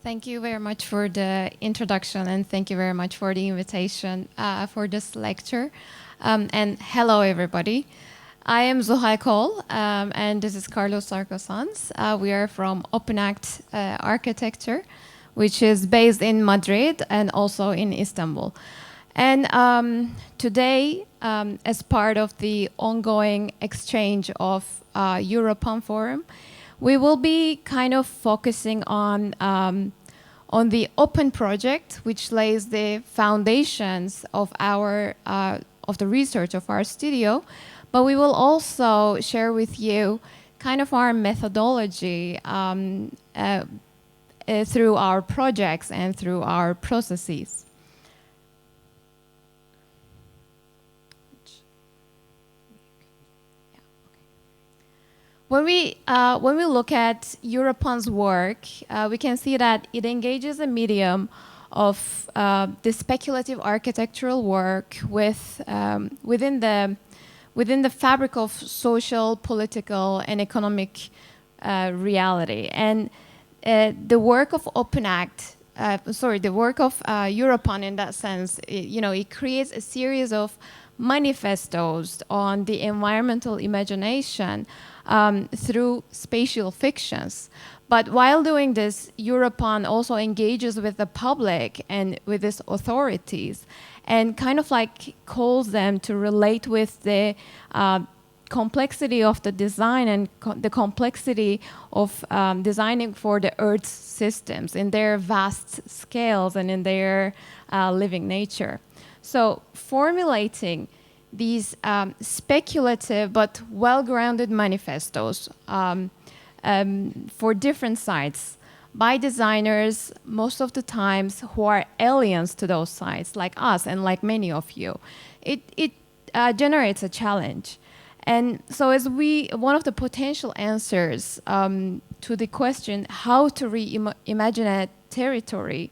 Thank you very much for the introduction, and thank you very much for the invitation for this lecture. And hello, everybody. I am Zuhai Kol, and this is Carlos Sarcosans. We are from Open Act Architecture, which is based in Madrid and also in Istanbul. And today, as part of the ongoing exchange of Europan Forum, we will be kind of focusing on the open project, which lays the foundations of our of the research of our studio. But we will also share with you kind of our methodology through our projects and through our processes. When we look at Europan's work, we can see that it engages a medium of the speculative architectural work with within the fabric of social, political, and economic reality. And the work of Open Act, the work of Europan in that sense, it creates a series of manifestos on the environmental imagination through spatial fictions. But while doing this, Europan also engages with the public and with its authorities and kind of like calls them to relate with the complexity of the design and the complexity of designing for the Earth's systems in their vast scales and in their living nature. So formulating these speculative but well-grounded manifestos for different sites by designers, most of the times who are aliens to those sites, like us and like many of you, it generates a challenge. And so one of the potential answers to the question how to reimagine a territory,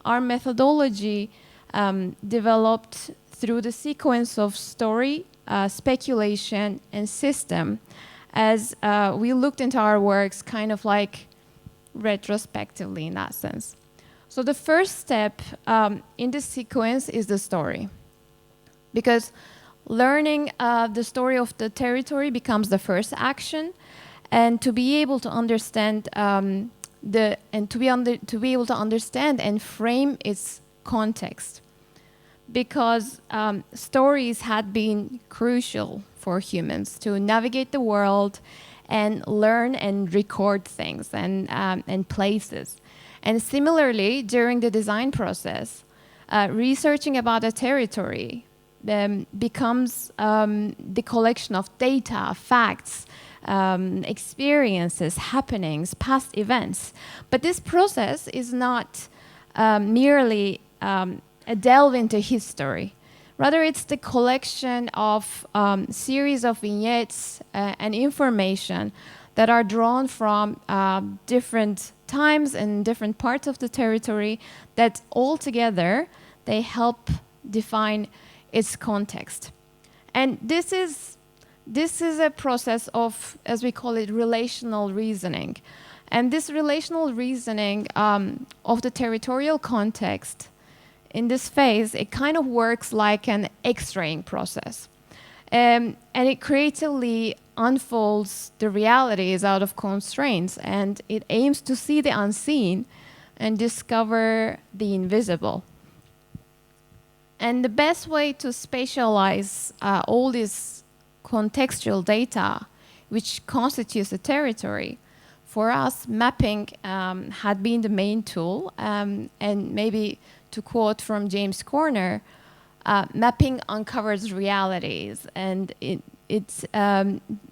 our methodology developed through the sequence of story, speculation, and system as we looked into our works kind of like retrospectively in that sense. So the first step in this sequence is the story. Because learning the story of the territory becomes the first action, and to be able to understand to be able to understand and frame its context. Because stories had been crucial for humans to navigate the world and learn and record things and places. And similarly, during the design process, researching about a territory becomes the collection of data, facts, experiences, happenings, past events. But this process is not merely a delve into history. Rather, it's the collection of series of vignettes and information that are drawn from different times and different parts of the territory that all together, they help define its context. And this is a process of, as we call it, relational reasoning. And this relational reasoning of the territorial context in this phase, it kind of works like an X-raying process. And it creatively unfolds the realities out of constraints, and it aims to see the unseen and discover the invisible. And the best way to spatialize all this contextual data, which constitutes a territory, for us, mapping had been the main tool, and maybe to quote from James Corner, mapping uncovers realities and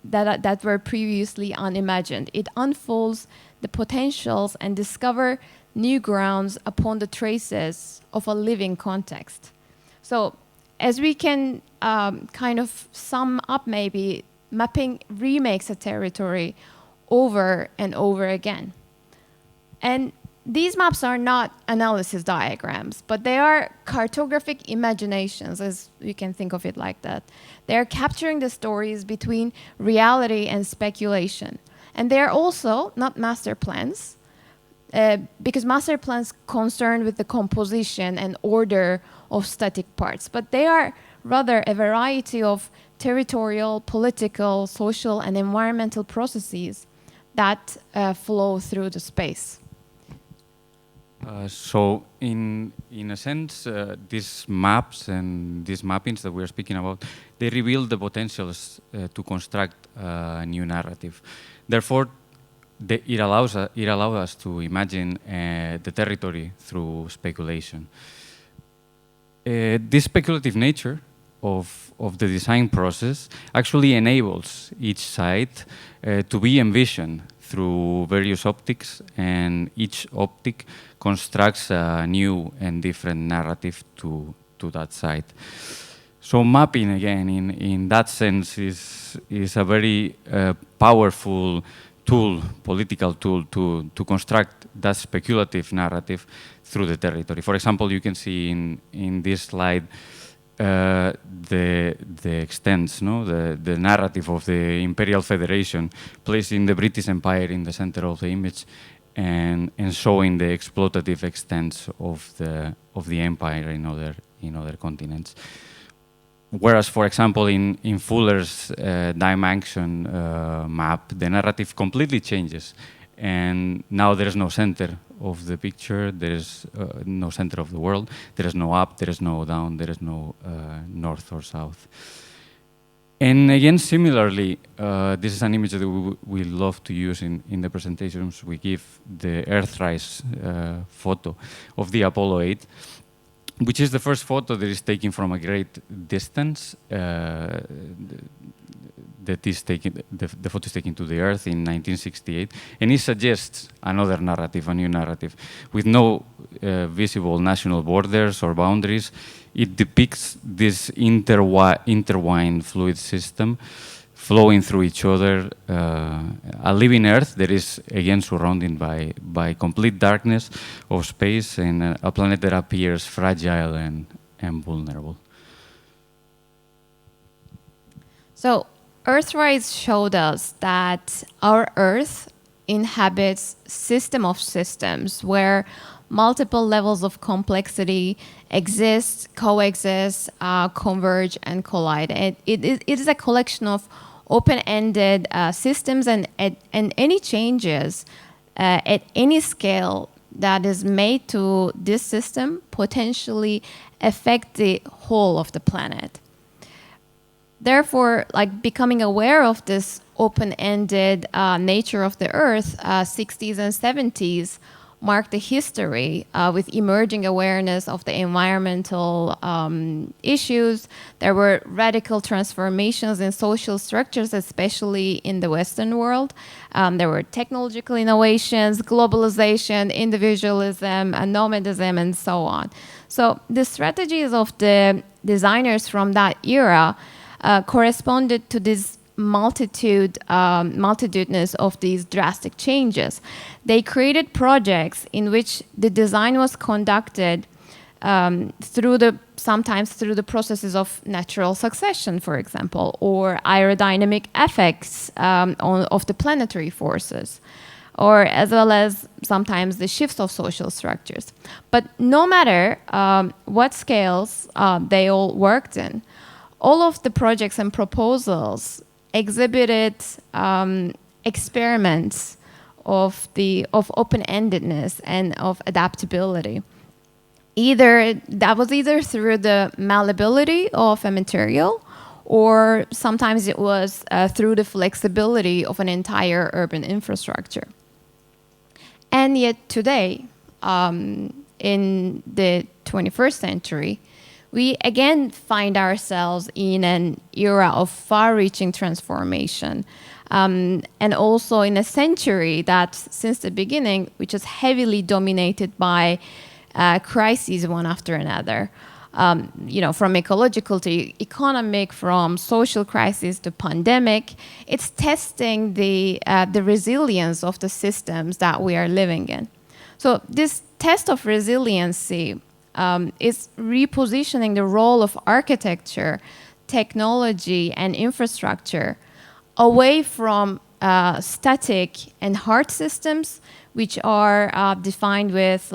that were previously unimagined. It unfolds the potentials and discover new grounds upon the traces of a living context. So as we can kind of sum up, maybe mapping remakes a territory over and over again. And these maps are not analysis diagrams, but they are cartographic imaginations, as you can think of it like that. They are capturing the stories between reality and speculation. And they are also not master plans. because master plans concerned with the composition and order of static parts, but they are rather a variety of territorial, political, social, and environmental processes that flow through the space. So in a sense, these maps and these mappings that we are speaking about, they reveal the potentials to construct a new narrative. Therefore, it allows us to imagine the territory through speculation. This speculative nature of the design process actually enables each site to be envisioned through various optics, and each optic constructs a new and different narrative to that site. So mapping, again, in that sense, is a very powerful tool, political tool, to construct that speculative narrative through the territory. For example, you can see in this slide the extents, no? the narrative of the Imperial Federation, placing the British Empire in the center of the image and showing the exploitative extents of the empire in other continents. Whereas, for example, in Fuller's dimension map, the narrative completely changes, and now there is no center of the picture, there is no center of the world, there is no up, there is no down, there is no north or south. And again, similarly, this is an image that we love to use in the presentations we give, the Earthrise photo of the Apollo 8, which is the first photo that is taken from a great distance. That is taken, the photo is taken to the Earth in 1968, and it suggests another narrative, a new narrative, with no visible national borders or boundaries. It depicts this intertwined fluid system flowing through each other, a living Earth that is again surrounded by complete darkness of space, and a planet that appears fragile and vulnerable. So Earthrise showed us that our Earth inhabits system of systems where multiple levels of complexity exist, coexist, converge, and collide. It is a collection of open-ended systems, and any changes at any scale that is made to this system potentially affect the whole of the planet. Therefore, like becoming aware of this open-ended nature of the Earth, 60s and 70s marked the history with emerging awareness of the environmental issues. There were radical transformations in social structures, especially in the Western world. There were technological innovations, globalization, individualism, nomadism, and so on. So the strategies of the designers from that era corresponded to this multitudinous of these drastic changes. They created projects in which the design was conducted sometimes through the processes of natural succession, for example, or aerodynamic effects of the planetary forces, or as well as sometimes the shifts of social structures. But no matter what scales they all worked in, all of the projects and proposals exhibited experiments of open-endedness and of adaptability. That was either through the malleability of a material, or sometimes it was through the flexibility of an entire urban infrastructure. And yet today, in the 21st century, we again find ourselves in an era of far-reaching transformation, and also in a century that, since the beginning, which is heavily dominated by crises one after another. From ecological to economic, from social crisis to pandemic. It's testing the resilience of the systems that we are living in. So this test of resiliency is repositioning the role of architecture, technology, and infrastructure away from static and hard systems, which are defined with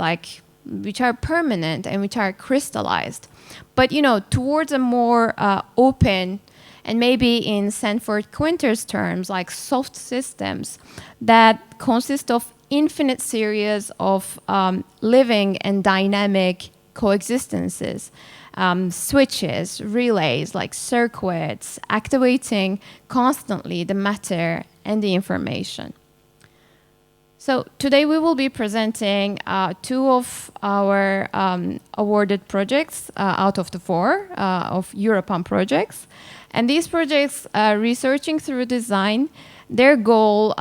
which are permanent and which are crystallized. But towards a more open, and maybe in Sanford Quinter's terms, like soft systems that consist of infinite series of living and dynamic coexistences, switches, relays, like circuits, activating constantly the matter and the information. So today we will be presenting two of our awarded projects out of the four of Europan projects. And these projects, researching through design, their goal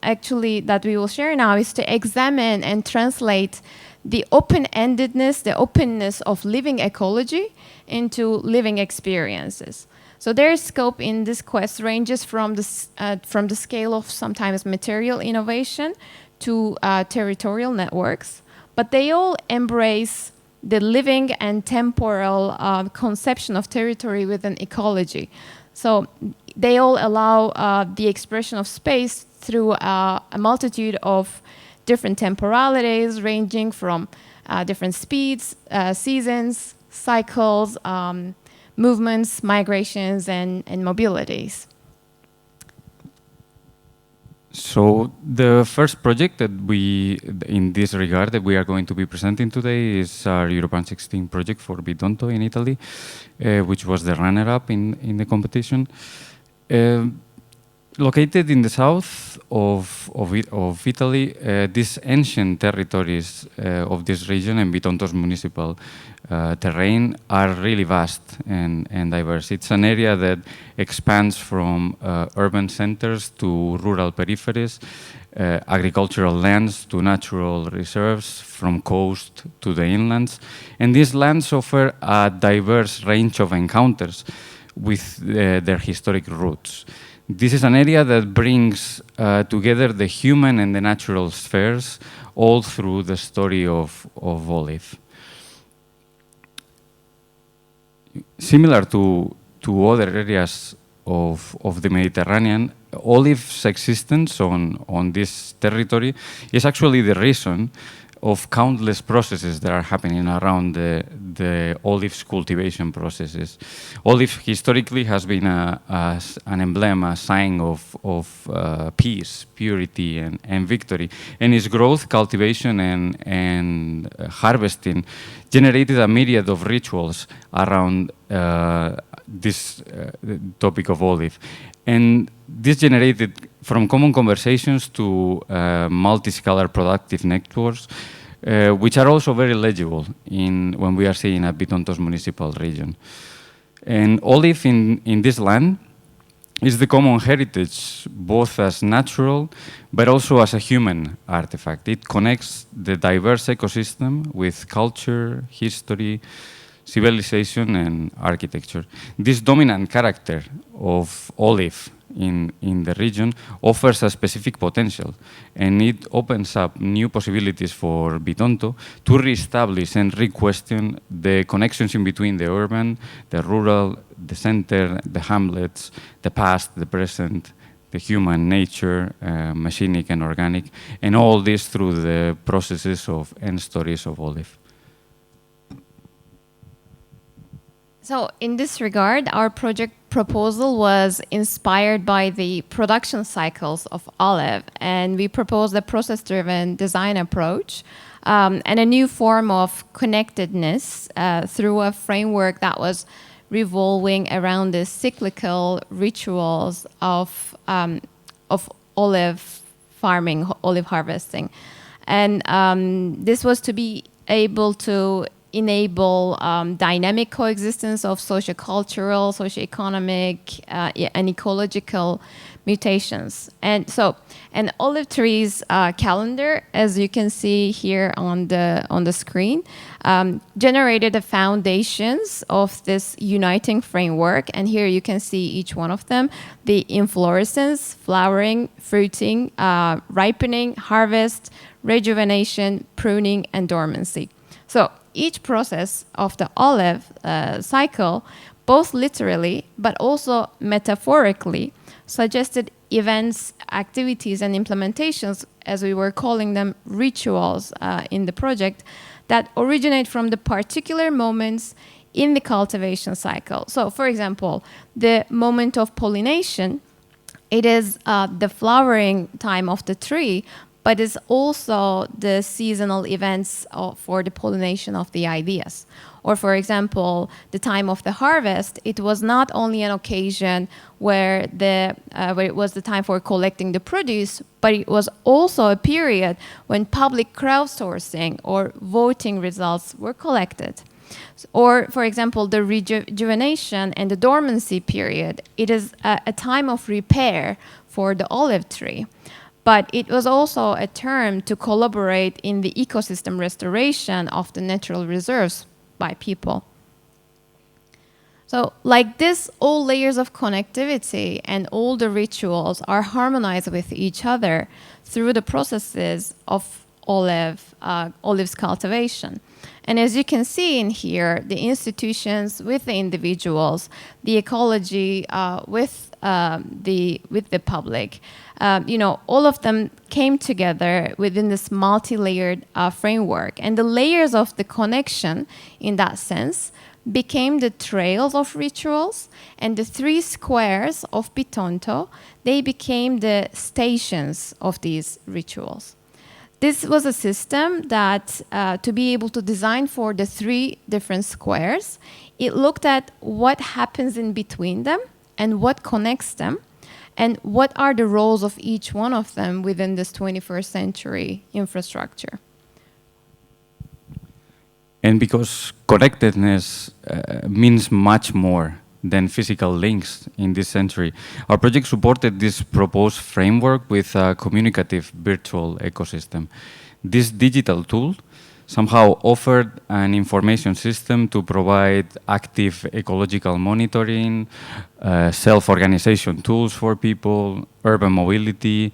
actually that we will share now is to examine and translate the open-endedness, the openness of living ecology into living experiences. So their scope in this quest ranges from the scale of sometimes material innovation to territorial networks, but they all embrace the living and temporal conception of territory within ecology. So they all allow the expression of space through a multitude of different temporalities, ranging from different speeds, seasons, cycles, movements, migrations, and mobilities. So the first project that in this regard, that we are going to be presenting today is our Europan 16 project for Bitonto in Italy, which was the runner-up in the competition. Located in the south of Italy, these ancient territories of this region and Bitonto's municipal terrain are really vast and diverse. It's an area that expands from urban centers to rural peripheries, agricultural lands to natural reserves, from coast to the inlands. And these lands offer a diverse range of encounters with their historic roots. This is an area that brings together the human and the natural spheres all through the story of olive. Similar to other areas of the Mediterranean, olive's existence on this territory is actually the reason of countless processes that are happening around the olive's cultivation processes. Olive historically has been an emblem, a sign of peace, purity, and victory. And its growth, cultivation, and harvesting generated a myriad of rituals around this topic of olive. And this generated from common conversations to multi-scalar productive networks, which are also very legible when we are seeing a Bitonto's municipal region. And olive in this land is the common heritage, both as natural, but also as a human artifact. It connects the diverse ecosystem with culture, history, civilization, and architecture. This dominant character of olive in the region offers a specific potential, and it opens up new possibilities for Bitonto to reestablish and re-question the connections in between the urban, the rural, the center, the hamlets, the past, the present, the human nature, machinic and organic, and all this through the processes and stories of olive. So in this regard, our project proposal was inspired by the production cycles of olive, and we proposed a process-driven design approach and a new form of connectedness through a framework that was revolving around the cyclical rituals of olive farming, olive harvesting. And this was to be able to enable dynamic coexistence of sociocultural, socioeconomic, and ecological mutations. And so an olive tree's calendar, as you can see here on the screen, generated the foundations of this uniting framework. And here you can see each one of them: the inflorescence, flowering, fruiting, ripening, harvest, rejuvenation, pruning, and dormancy. So each process of the olive cycle, both literally but also metaphorically, suggested events, activities, and implementations, as we were calling them, rituals in the project, that originate from the particular moments in the cultivation cycle. So, for example, the moment of pollination, it is the flowering time of the tree, but it's also the seasonal events for the pollination of the ideas. Or, for example, the time of the harvest, it was not only an occasion where it was the time for collecting the produce, but it was also a period when public crowdsourcing or voting results were collected. Or, for example, the rejuvenation and the dormancy period, it is a time of repair for the olive tree. But it was also a term to collaborate in the ecosystem restoration of the natural reserves by people. So like this, all layers of connectivity and all the rituals are harmonized with each other through the processes of olives cultivation. And as you can see in here, the institutions with the individuals, the ecology with the public, all of them came together within this multi-layered framework. And the layers of the connection, in that sense, became the trails of rituals, and the 3 squares of Bitonto, they became the stations of these rituals. This was a system that, to be able to design for the 3 different squares, it looked at what happens in between them and what connects them, and what are the roles of each one of them within this 21st century infrastructure. And because connectedness means much more than physical links in this century, our project supported this proposed framework with a communicative virtual ecosystem. This digital tool somehow offered an information system to provide active ecological monitoring, self-organization tools for people, urban mobility,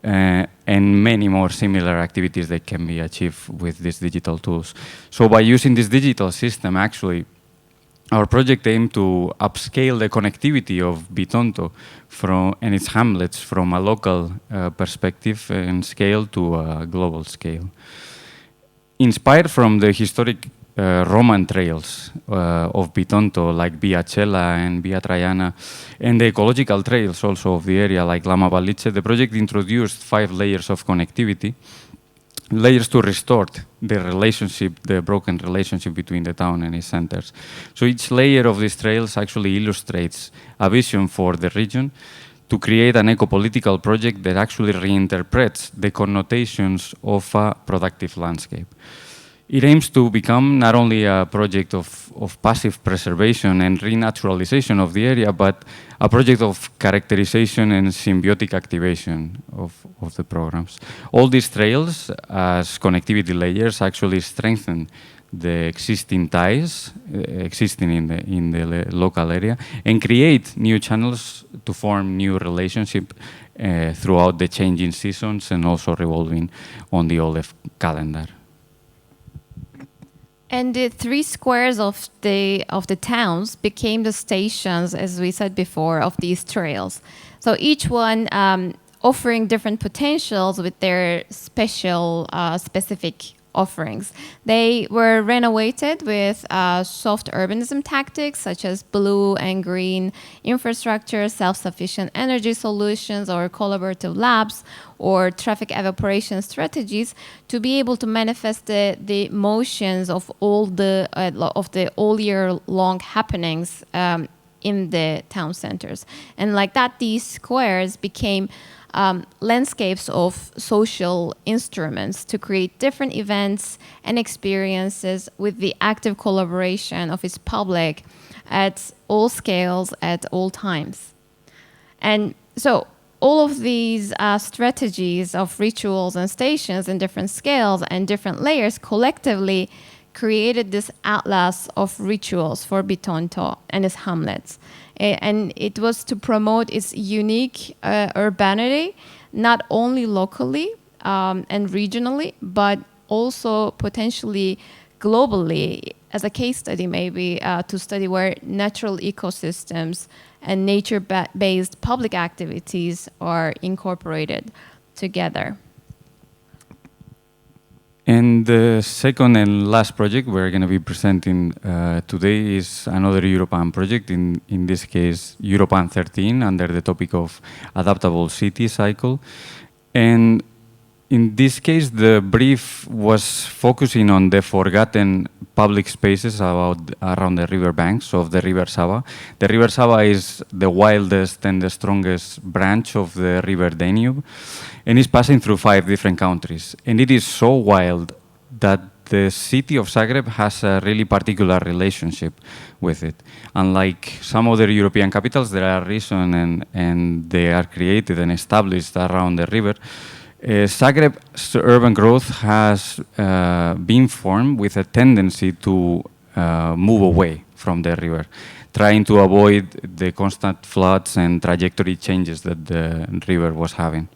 and many more similar activities that can be achieved with these digital tools. So by using this digital system, actually, our project aimed to upscale the connectivity of Bitonto and its hamlets from a local perspective and scale to a global scale. Inspired from the historic Roman trails of Bitonto, like Via Cella and Via Traiana, and the ecological trails also of the area, like Lama Ballice, the project introduced 5 layers of connectivity, layers to restore the broken relationship between the town and its centers. So each layer of these trails actually illustrates a vision for the region to create an eco-political project that actually reinterprets the connotations of a productive landscape. It aims to become not only a project of passive preservation and renaturalization of the area, but a project of characterization and symbiotic activation of the programs. All these trails as connectivity layers actually strengthen the existing ties existing in the local area and create new channels to form new relationship throughout the changing seasons and also revolving on the olive calendar. And the 3 squares of the towns became the stations, as we said before, of these trails. So each one offering different potentials with their specific offerings. They were renovated with soft urbanism tactics such as blue and green infrastructure, self-sufficient energy solutions, or collaborative labs, or traffic evaporation strategies to be able to manifest the motions of all the all year long happenings in the town centers. And like that, these squares became landscapes of social instruments to create different events and experiences with the active collaboration of its public at all scales, at all times. And so all of these strategies of rituals and stations in different scales and different layers collectively created this atlas of rituals for Bitonto and its hamlets. And it was to promote its unique urbanity, not only locally and regionally, but also potentially globally as a case study, maybe to study where natural ecosystems and nature-based public activities are incorporated together. And the second and last project we're going to be presenting today is another European project, in this case Europan 13, under the topic of adaptable city cycle. And in this case, the brief was focusing on the forgotten public spaces around the river banks of the River Sava. The River Sava is the wildest and the strongest branch of the River Danube, and is passing through 5 different countries. And it is so wild that the city of Zagreb has a really particular relationship with it. Unlike some other European capitals, there are reasons and they are created and established around the river. Zagreb's urban growth has been formed with a tendency to move away from the river, trying to avoid the constant floods and trajectory changes that the river was having.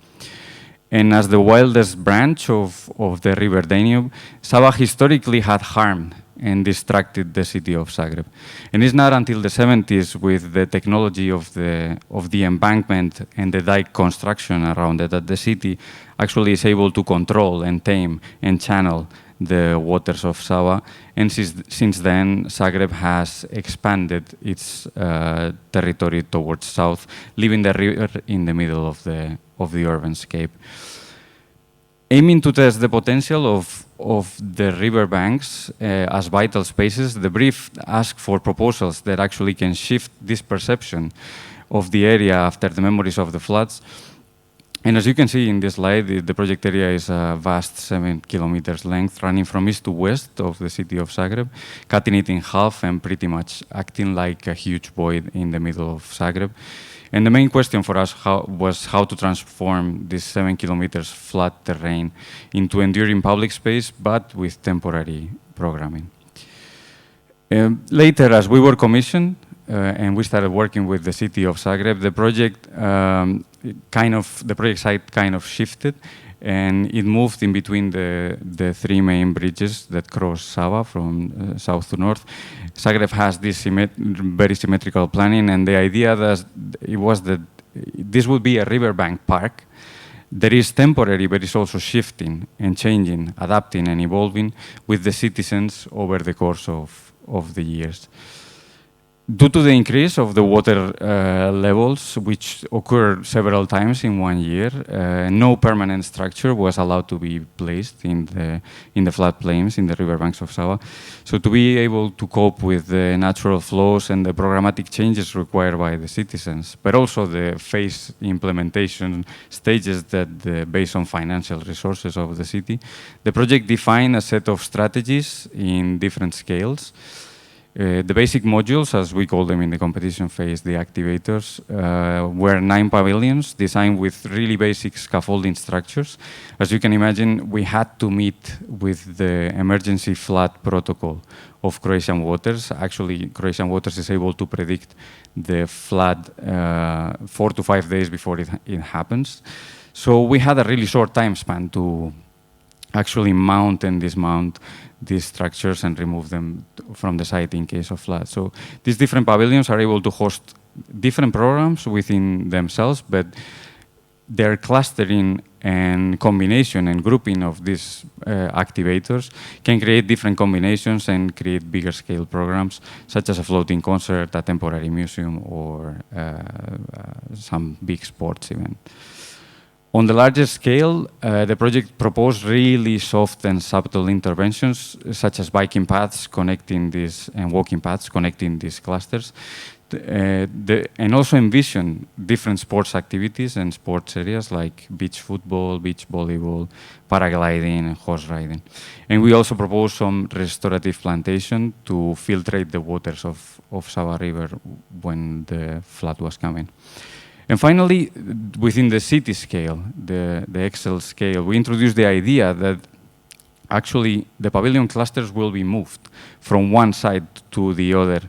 And as the wildest branch of the River Danube, Sava historically had harmed and distracted the city of Zagreb. And it's not until the 70s, with the technology of the embankment and the dike construction around it, that the city actually is able to control and tame and channel the waters of Sava. And since then, Zagreb has expanded its territory towards south, leaving the river in the middle of the urban scape. Aiming to test the potential of the river banks as vital spaces, the brief asked for proposals that actually can shift this perception of the area after the memories of the floods. And as you can see in this slide, the project area is a vast 7 kilometers length, running from east to west of the city of Zagreb, cutting it in half and pretty much acting like a huge void in the middle of Zagreb. And the main question for us was how to transform this 7 kilometers flat terrain into enduring public space, but with temporary programming. Later, as we were commissioned and we started working with the city of Zagreb, the project site kind of shifted, and it moved in between the 3 main bridges that cross Sava from south to north. Zagreb has this very symmetrical planning, and the idea was that this would be a riverbank park that is temporary, but is also shifting and changing, adapting and evolving with the citizens over the course of the years. Due to the increase of the water levels, which occurred several times in 1 year, no permanent structure was allowed to be placed in the floodplains, in the riverbanks of Sava. So to be able to cope with the natural flows and the programmatic changes required by the citizens, but also the phase implementation stages that based on financial resources of the city, the project defined a set of strategies in different scales. The basic modules, as we call them in the competition phase, the activators, were 9 pavilions designed with really basic scaffolding structures. As you can imagine, we had to meet with the emergency flood protocol of Croatian Waters. Actually, Croatian Waters is able to predict the flood 4 to 5 days before it happens. So we had a really short time span to actually mount and dismount these structures and remove them from the site in case of flood. So these different pavilions are able to host different programs within themselves, but their clustering and combination and grouping of these activators can create different combinations and create bigger scale programs, such as a floating concert, a temporary museum, or some big sports event. On the larger scale, the project proposed really soft and subtle interventions, such as biking paths connecting these and walking paths connecting these clusters, and also envision different sports activities and sports areas like beach football, beach volleyball, paragliding, and horse riding. And we also proposed some restorative plantation to filtrate the waters of Sava River when the flood was coming. And finally, within the city scale, the Excel scale, we introduced the idea that actually the pavilion clusters will be moved from one side to the other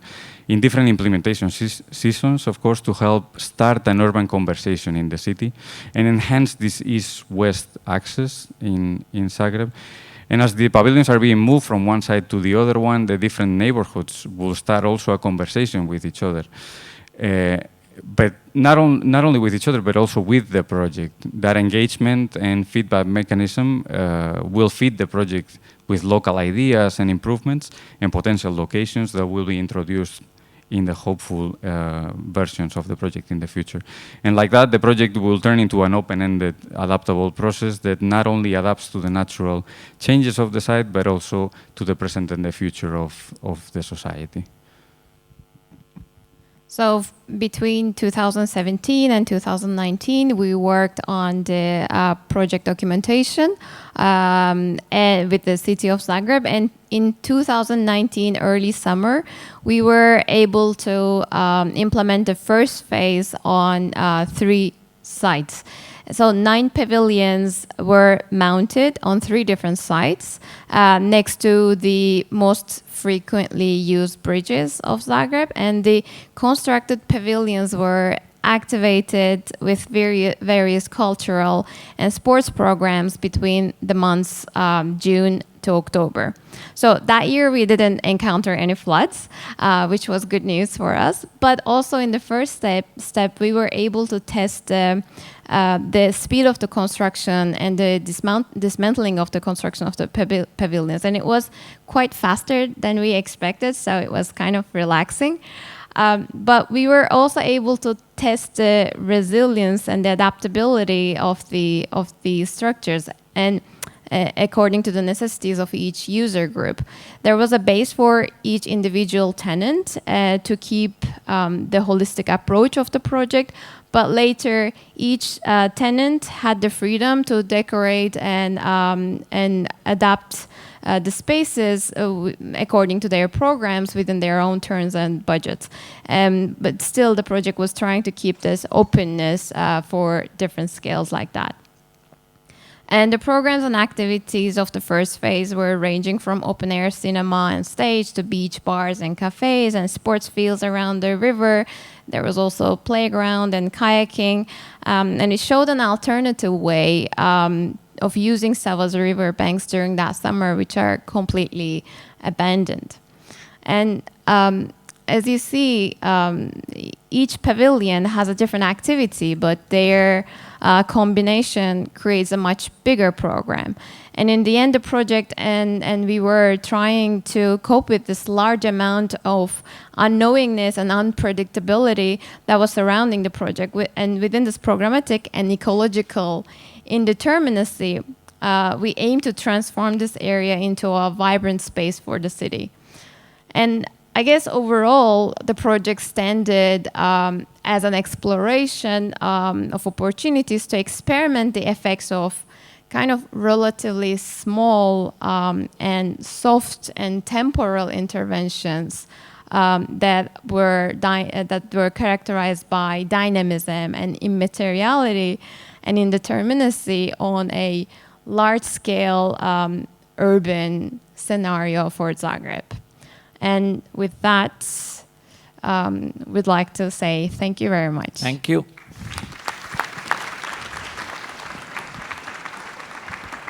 in different implementation seasons, of course, to help start an urban conversation in the city and enhance this east-west access in Zagreb. And as the pavilions are being moved from one side to the other one, the different neighborhoods will start also a conversation with each other. But not only with each other, but also with the project. That engagement and feedback mechanism will feed the project with local ideas and improvements and potential locations that will be introduced in the hopeful versions of the project in the future. And like that, the project will turn into an open-ended, adaptable process that not only adapts to the natural changes of the site, but also to the present and the future of the society. So between 2017 and 2019, we worked on the project documentation and with the city of Zagreb. And in 2019, early summer, we were able to implement the first phase on 3 sites. So 9 pavilions were mounted on 3 different sites next to the most frequently used bridges of Zagreb, and the constructed pavilions were activated with various cultural and sports programs between the months June to October. So that year we didn't encounter any floods, which was good news for us. But also in the first step we were able to test the speed of the construction and the dismantling of the construction of the pavilions. And it was quite faster than we expected, so it was kind of relaxing. But we were also able to test the resilience and the adaptability of the structures, and according to the necessities of each user group. There was a base for each individual tenant to keep the holistic approach of the project, but later each tenant had the freedom to decorate and adapt the spaces according to their programs within their own terms and budgets. But still the project was trying to keep this openness for different scales like that. And the programs and activities of the first phase were ranging from open-air cinema and stage to beach bars and cafes and sports fields around the river. There was also a playground and kayaking. And it showed an alternative way of using Sava's river banks during that summer, which are completely abandoned. And as you see, each pavilion has a different activity, but their combination creates a much bigger program. And in the end, the project and we were trying to cope with this large amount of unknowingness and unpredictability that was surrounding the project. And within this programmatic and ecological indeterminacy, we aim to transform this area into a vibrant space for the city. And I guess overall, the project standed as an exploration of opportunities to experiment the effects of kind of relatively small and soft and temporal interventions that were characterized by dynamism and immateriality and indeterminacy on a large-scale urban scenario for Zagreb. And with that, we'd like to say thank you very much. Thank you.